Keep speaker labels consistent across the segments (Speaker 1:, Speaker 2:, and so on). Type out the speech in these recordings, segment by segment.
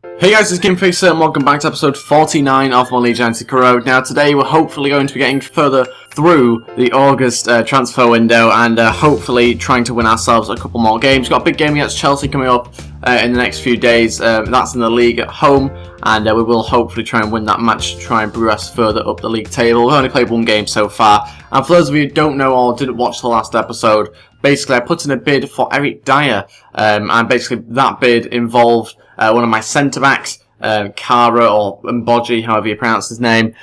Speaker 1: Hey guys, it's GameFixer and welcome back to episode 49 of my Leeds Road. Now today we're hopefully going to be getting further through the August transfer window and hopefully trying to win ourselves a couple more games. Got a big game against Chelsea coming up in the next few days. That's in the league at home, and we will hopefully try and win that match to try and progress further up the league table. We've only played one game so far, and for those of you who don't know or didn't watch the last episode, basically I put in a bid for Eric Dyer, and basically that bid involved one of my centre-backs, Kara, or Mboji, however you pronounce his name.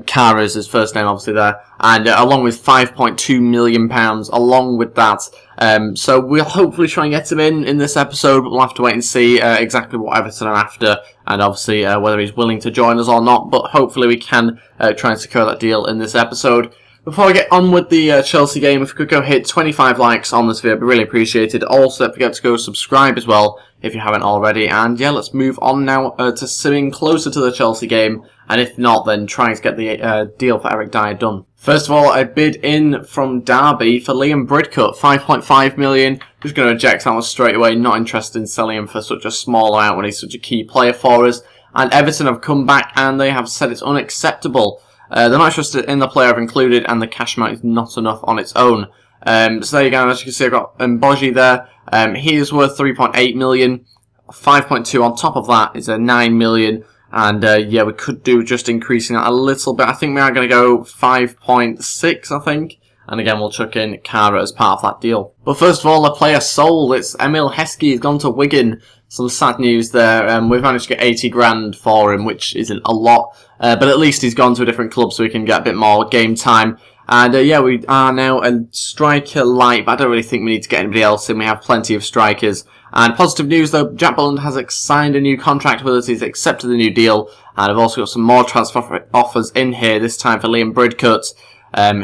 Speaker 1: Kara is his first name, obviously, there. And along with £5.2 million, along with that. So we'll hopefully try and get him in this episode, but we'll have to wait and see exactly what Everton are after, and obviously whether he's willing to join us or not. But hopefully we can try and secure that deal in this episode. Before I get on with the Chelsea game, if you could go hit 25 likes on this video, it'd be really appreciated. Also, don't forget to go subscribe as well if you haven't already. And yeah, let's move on now to simming closer to the Chelsea game. And if not, then trying to get the deal for Eric Dyer done. First of all, I bid in from Derby for Liam Bridcut, 5.5 million. Just going to reject that one straight away. Not interested in selling him for such a small amount when he's such a key player for us. And Everton have come back and they have said it's unacceptable. They're not interested in the player I've included, and the cash amount is not enough on its own. So there you go. As you can see, I've got Mboji there. He is worth 3.8 million. 5.2 on top of that is a 9 million. And yeah, we could do just increasing that a little bit. I think we are going to go 5.6, I think. And again, we'll chuck in Kara as part of that deal. But first of all, the player sold. It's Emil Heskey. He's gone to Wigan. Some sad news there. We've managed to get 80 grand for him, which isn't a lot. But at least he's gone to a different club so we can get a bit more game time. And yeah, we are now a striker light, but I don't really think we need to get anybody else in. We have plenty of strikers. And positive news though, Jack Bolland has signed a new contract with us. He's accepted the new deal. And I've also got some more transfer offers in here, this time for Liam Bridcut,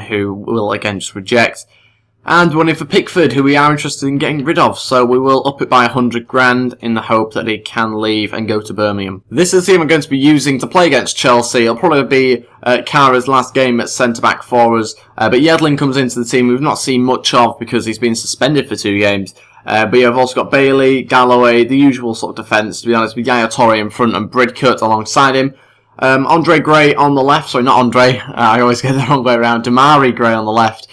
Speaker 1: who will again just reject. And one in for Pickford, who we are interested in getting rid of, so we will up it by 100 grand in the hope that he can leave and go to Birmingham. This is the team I'm going to be using to play against Chelsea. It'll probably be Kara's last game at centre-back for us, but Yedlin comes into the team we've not seen much of because he's been suspended for 2 games. But yeah, I've also got Bailey, Galloway, the usual sort of defence, to be honest, with Yaya Toure in front and Bridcut alongside him. Andre Gray on the left, sorry, not Andre, I always get the wrong way around, Damari Gray on the left.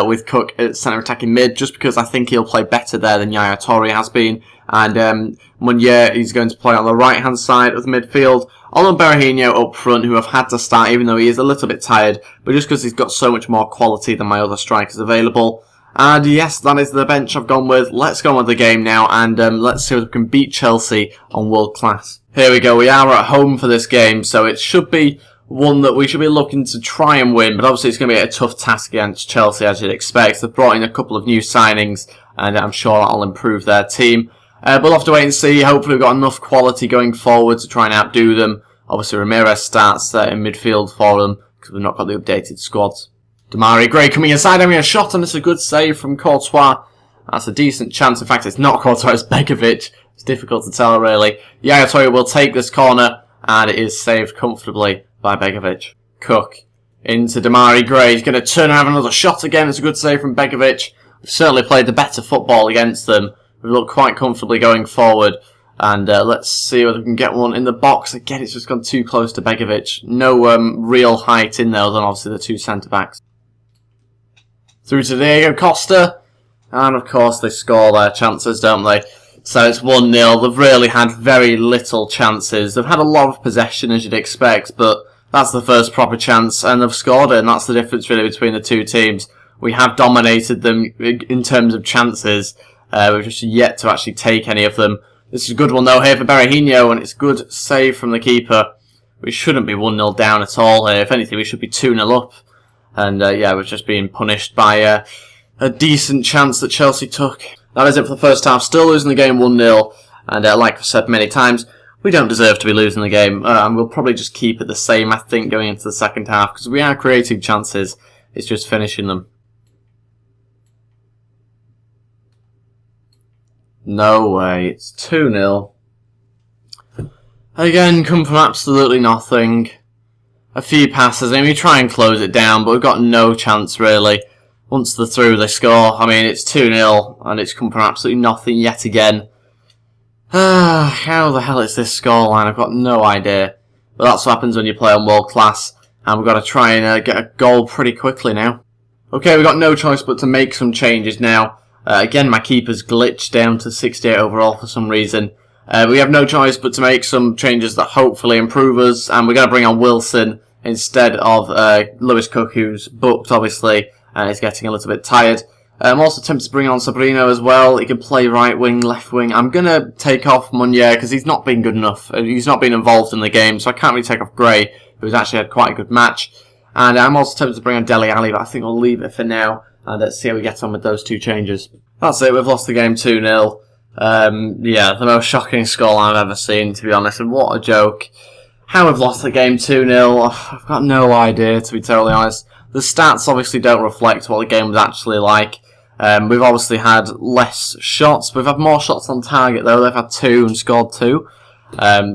Speaker 1: With Cook at centre attacking mid, just because I think he'll play better there than Yaya Toure has been. And Meunier, he's going to play on the right hand side of the midfield. Olan Berahino up front, who I've had to start even though he is a little bit tired, but just because he's got so much more quality than my other strikers available. And yes, that is the bench I've gone with. Let's go on with the game now, and let's see if we can beat Chelsea on world class. Here we go, we are at home for this game, so it should be one that we should be looking to try and win, but obviously it's going to be a tough task against Chelsea, as you'd expect. They've brought in a couple of new signings, and I'm sure that'll improve their team. We'll have to wait and see. Hopefully we've got enough quality going forward to try and outdo them. Obviously Ramirez starts in midfield for them, because we've not got the updated squads. Damari Gray coming inside, having a shot, and it's a good save from Courtois. That's a decent chance. In fact, it's not Courtois, it's Begovic. It's difficult to tell, really. Yaya Toure will take this corner, and it is saved comfortably by Begovic. Cook into Damari Gray. He's going to turn and have another shot again. It's a good save from Begovic. We've certainly played the better football against them. We've looked quite comfortably going forward. And let's see whether we can get one in the box. Again, it's just gone too close to Begovic. No real height in there, other than obviously the two centre-backs. Through to Diego Costa. And of course they score their chances, don't they? So it's 1-0. They've really had very little chances. They've had a lot of possession, as you'd expect, but that's the first proper chance, and they've scored it, and that's the difference really between the two teams. We have dominated them in terms of chances. We've just yet to actually take any of them. This is a good one though here for Berahino, and it's a good save from the keeper. We shouldn't be 1-0 down at all here. If anything, we should be 2-0 up. And yeah, we're just being punished by a decent chance that Chelsea took. That is it for the first half. Still losing the game 1-0. And like I've said many times, we don't deserve to be losing the game. And we'll probably just keep it the same, I think, going into the second half. Because we are creating chances. It's just finishing them. No way. It's 2-0. Again, come from absolutely nothing. A few passes. I mean, we try and close it down, but we've got no chance, really. Once they're through, they score. I mean, it's 2-0, and it's come from absolutely nothing yet again. How the hell is this scoreline? I've got no idea. But that's what happens when you play on world class. And we've got to try and get a goal pretty quickly now. Okay, we've got no choice but to make some changes now. Again, my keeper's glitched down to 68 overall for some reason. We have no choice but to make some changes that hopefully improve us. And we're going to bring on Wilson instead of Lewis Cook, who's booked, obviously, and is getting a little bit tired. I'm also tempted to bring on Sabrino as well. He can play right wing, left wing. I'm going to take off Munier because he's not been good enough. He's not been involved in the game, so I can't really take off Gray, who's actually had quite a good match. And I'm also tempted to bring on Dele Alli, but I think we'll leave it for now. And let's see how we get on with those two changes. That's it, we've lost the game 2-0. Yeah, the most shocking scoreline I've ever seen, to be honest. And what a joke. How we've lost the game 2-0, I've got no idea, to be totally honest. The stats obviously don't reflect what the game was actually like. We've obviously had less shots. We've had more shots on target, though. They've had 2 and scored 2,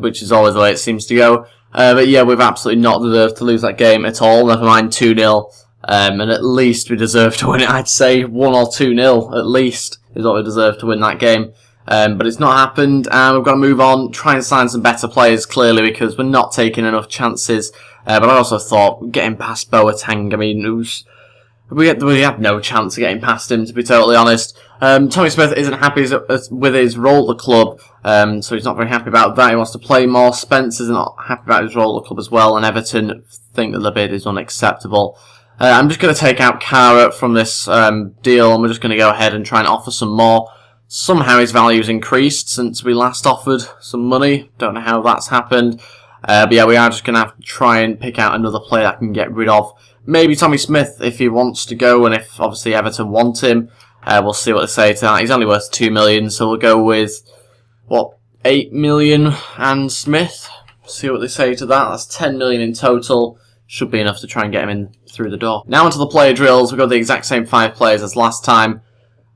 Speaker 1: which is always the way it seems to go. But yeah, we've absolutely not deserved to lose that game at all, never mind 2-0. And at least we deserve to win it. I'd say 1 or 2-0, at least, is what we deserve to win that game. But it's not happened, and we've got to move on, try and sign some better players, clearly, because we're not taking enough chances. But I also thought, getting past Boateng, I mean, we had no chance of getting past him, to be totally honest. Tommy Smith isn't happy with his role at the club, so he's not very happy about that. He wants to play more. Spencer's not happy about his role at the club as well, and Everton think that the bid is unacceptable. I'm just going to take out Kara from this deal, and we're just going to go ahead and try and offer some more. Somehow his value's increased since we last offered some money. Don't know how that's happened. But yeah, we are just going to have to try and pick out another player I can get rid of. Maybe Tommy Smith if he wants to go, and if obviously Everton want him. We'll see what they say to that. He's only worth 2 million, so we'll go with, 8 million and Smith. See what they say to that. That's 10 million in total. Should be enough to try and get him in through the door. Now onto the player drills. We've got the exact same 5 players as last time.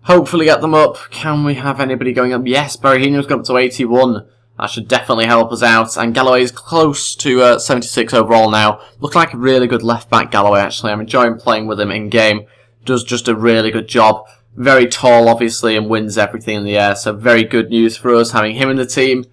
Speaker 1: Hopefully get them up. Can we have anybody going up? Yes, Berahino's got up to 81. That should definitely help us out. And Galloway is close to 76 overall now. Look like a really good left-back, Galloway, actually. I'm enjoying playing with him in-game. Does just a really good job. Very tall, obviously, and wins everything in the air. So very good news for us, having him in the team.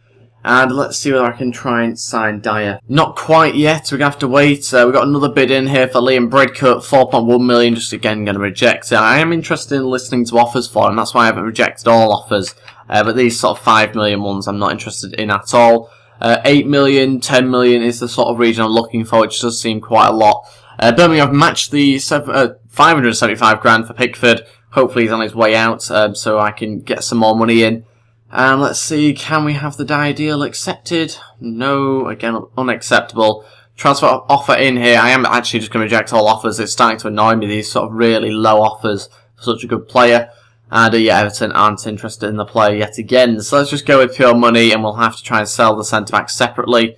Speaker 1: And let's see whether I can try and sign Dyer. Not quite yet. We're going to have to wait. We've got another bid in here for Liam Bridcut, 4.1 million. Just again, going to reject it. I am interested in listening to offers for him. That's why I haven't rejected all offers. But these sort of 5 million ones I'm not interested in at all. 8 million, 10 million is the sort of region I'm looking for, which does seem quite a lot. Birmingham have matched the 575 grand for Pickford. Hopefully he's on his way out, so I can get some more money in. And let's see, can we have the Dyer deal accepted? No, again, unacceptable. Transfer offer in here. I am actually just going to reject all offers. It's starting to annoy me, these sort of really low offers for such a good player. And yeah, Everton aren't interested in the player yet again. So let's just go with pure money, and we'll have to try and sell the centre-back separately.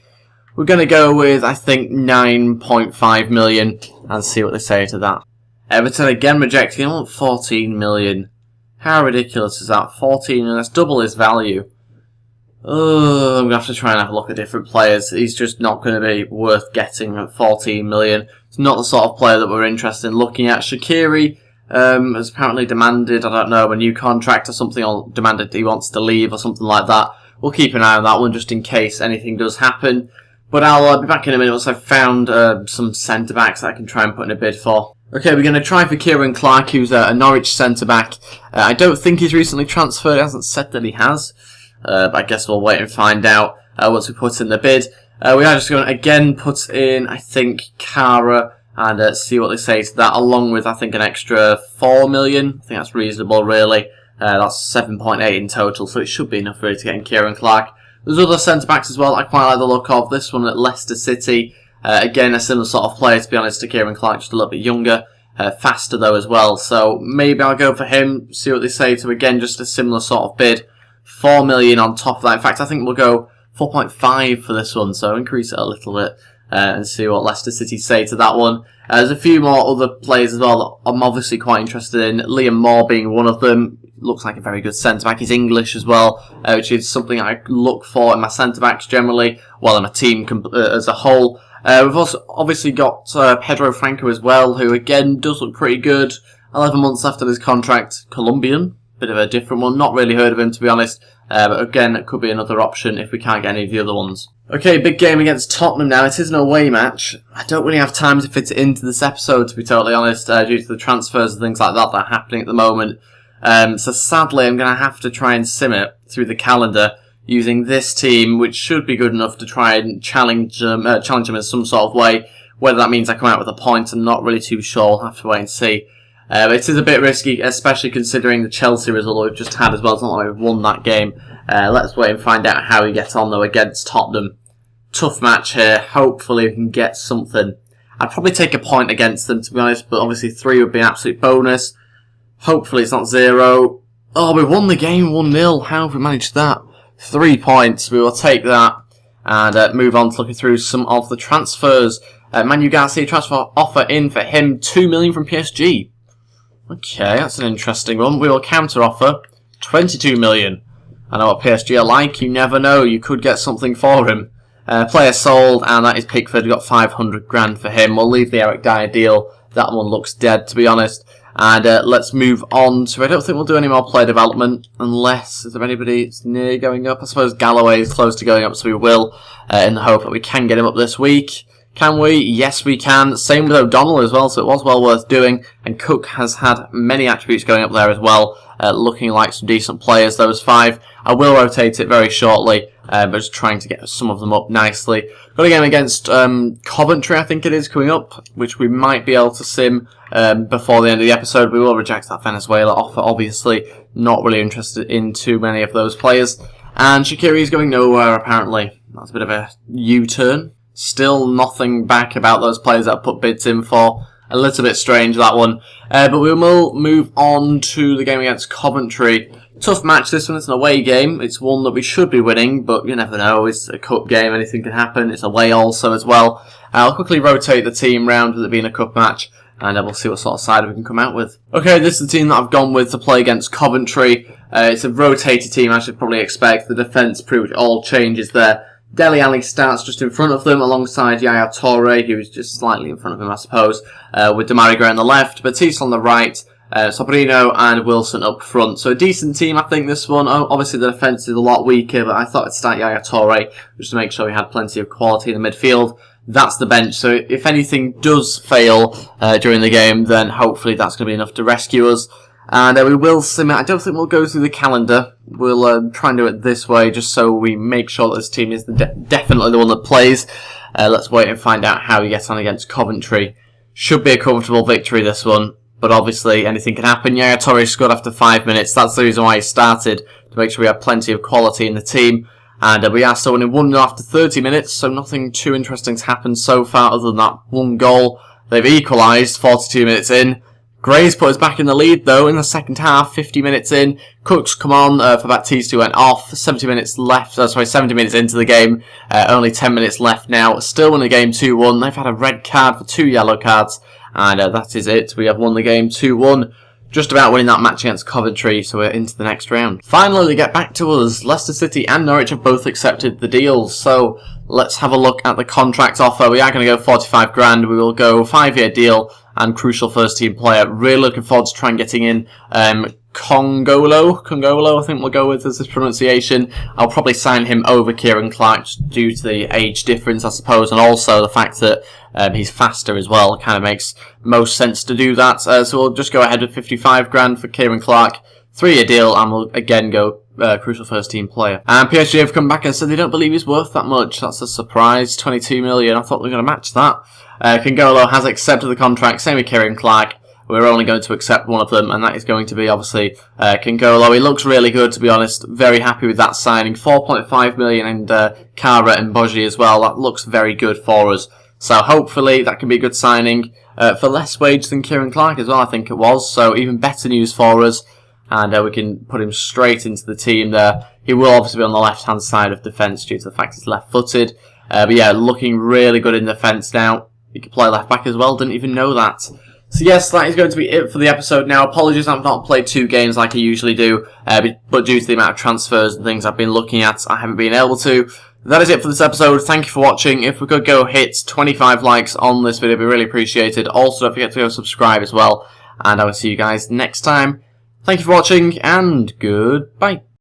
Speaker 1: We're going to go with, I think, 9.5 million and see what they say to that. Everton again rejecting. I want 14 million. How ridiculous is that? 14, and that's double his value. I'm going to have to try and have a look at different players. He's just not going to be worth getting at 14 million. It's not the sort of player that we're interested in looking at. Shaqiri has apparently demanded, I don't know, a new contract or something, or demanded he wants to leave or something like that. We'll keep an eye on that one just in case anything does happen. But I'll be back in a minute once I've found some centre-backs that I can try and put in a bid for. Okay, we're going to try for Kieran Clark, who's a Norwich centre-back. I don't think he's recently transferred. He hasn't said that he has. But I guess we'll wait and find out once we put in the bid. We are just going to, again, put in, I think, Kara and see what they say to that, along with, I think, an extra 4 million. I think that's reasonable, really. That's 7.8 in total, so it should be enough really to get in Kieran Clark. There's other centre-backs as well I quite like the look of. This one at Leicester City. Again, a similar sort of player, to be honest, to Kieran Clark, just a little bit younger. Faster, though, as well. So maybe I'll go for him, see what they say to, again, just a similar sort of bid. 4 million on top of that. In fact, I think we'll go 4.5 for this one, so increase it a little bit and see what Leicester City say to that one. There's a few more other players as well that I'm obviously quite interested in. Liam Moore being one of them. Looks like a very good centre-back. He's English as well, which is something I look for in my centre-backs generally, well, in my team as a whole. We've also obviously got Pedro Franco as well, who again does look pretty good. 11 months left on his contract. Colombian, bit of a different one. Not really heard of him, to be honest. But again, it could be another option if we can't get any of the other ones. Okay, big game against Tottenham now. It is an away match. I don't really have time to fit it into this episode, to be totally honest, due to the transfers and things like that are happening at the moment. So sadly, I'm going to have to try and sim it through the calendar using this team, which should be good enough to try and challenge them in some sort of way. Whether that means I come out with a point, I'm not really too sure. I'll have to wait and see. It is a bit risky, especially considering the Chelsea result we've just had as well. It's not like we've won that game. Let's wait and find out how he gets on, though, against Tottenham. Tough match here. Hopefully we can get something. I'd probably take a point against them, to be honest, but obviously 3 would be an absolute bonus. Hopefully it's not 0. Oh, we won the game 1-0. How have we managed that? 3 points. We will take that and move on to looking through some of the transfers. Manu Garcia transfer offer in for him, 2 million from PSG. Okay, that's an interesting one. We will counter offer 22 million. I know what PSG are like. You never know. You could get something for him. Player sold, and that is Pickford. We got 500 grand for him. We'll leave the Eric Dyer deal. That one looks dead, to be honest. And let's move on to, I don't think we'll do any more player development, unless, is there anybody that's near going up? I suppose Galloway is close to going up, so we will, in the hope that we can get him up this week. Can we? Yes, we can. Same with O'Donnell as well, so it was well worth doing. And Cook has had many attributes going up there as well, looking like some decent players, those 5. I will rotate it very shortly, but just trying to get some of them up nicely. Got a game against Coventry, I think it is, coming up, which we might be able to sim before the end of the episode. We will reject that Venezuela offer, obviously. Not really interested in too many of those players. And Shaqiri's going nowhere, apparently. That's a bit of a U-turn. Still nothing back about those players that I put bids in for. A little bit strange, that one. But we will move on to the game against Coventry. Tough match, this one. It's an away game. It's one that we should be winning, but you never know. It's a cup game. Anything can happen. It's away also as well. I'll quickly rotate the team round with it being a cup match, and we'll see what sort of side we can come out with. Okay, this is the team that I've gone with to play against Coventry. It's a rotated team, as you'd probably expect. The defence pretty much all changes there. Dele Alli starts just in front of them alongside Yaya Toure, who is just slightly in front of him, I suppose, with Demarai Gray on the left, Batiste on the right, Sobrino and Wilson up front. So a decent team, I think, this one. Obviously, the defence is a lot weaker, but I thought I'd start Yaya Toure just to make sure we had plenty of quality in the midfield. That's the bench, so if anything does fail during the game, then hopefully that's going to be enough to rescue us. And we will sim it. I don't think we'll go through the calendar. We'll try and do it this way, just so we make sure that this team is definitely the one that plays. Let's wait and find out how we get on against Coventry. Should be a comfortable victory, this one. But obviously, anything can happen. Yaya Toure scored after 5 minutes. That's the reason why he started, to make sure we have plenty of quality in the team. And we are still winning 1-0 after 30 minutes, so nothing too interesting has happened so far other than that one goal. They've equalised 42 minutes in. Gray's put us back in the lead, though, in the second half, 50 minutes in. Cook's come on for Batiste, who went off. 70 minutes left, 70 minutes into the game. Only 10 minutes left now. Still win the game 2-1. They've had a red card for 2 yellow cards. And that is it. We have won the game 2-1. Just about winning that match against Coventry, so we're into the next round. Finally, they get back to us. Leicester City and Norwich have both accepted the deals. So let's have a look at the contract offer. We are going to go 45 grand. We will go 5-year deal and crucial first team player. Really looking forward to trying getting in Congolo, I think we'll go with as his pronunciation. I'll probably sign him over Kieran Clark due to the age difference, I suppose, and also the fact that he's faster as well. Kind of makes most sense to do that. So we'll just go ahead with 55 grand for Kieran Clark. 3-year deal, and we'll again go crucial first team player. And PSG have come back and said they don't believe he's worth that much. That's a surprise. 22 million. I thought they were going to match that. Kongolo has accepted the contract. Same with Kieran Clark. We're only going to accept one of them, and that is going to be, obviously, Kongolo. He looks really good, to be honest. Very happy with that signing. 4.5 million and Kara and Boji as well. That looks very good for us. So hopefully that can be a good signing for less wage than Kieran Clark as well, I think it was. So even better news for us. And we can put him straight into the team there. He will obviously be on the left-hand side of defence due to the fact he's left-footed. But yeah, looking really good in defence now. He can play left-back as well, didn't even know that. So yes, that is going to be it for the episode now. Apologies I've not played 2 games like I usually do. But due to the amount of transfers and things I've been looking at, I haven't been able to. That is it for this episode. Thank you for watching. If we could go hit 25 likes on this video, it'd be really appreciated. Also, don't forget to go subscribe as well. And I will see you guys next time. Thank you for watching, and goodbye.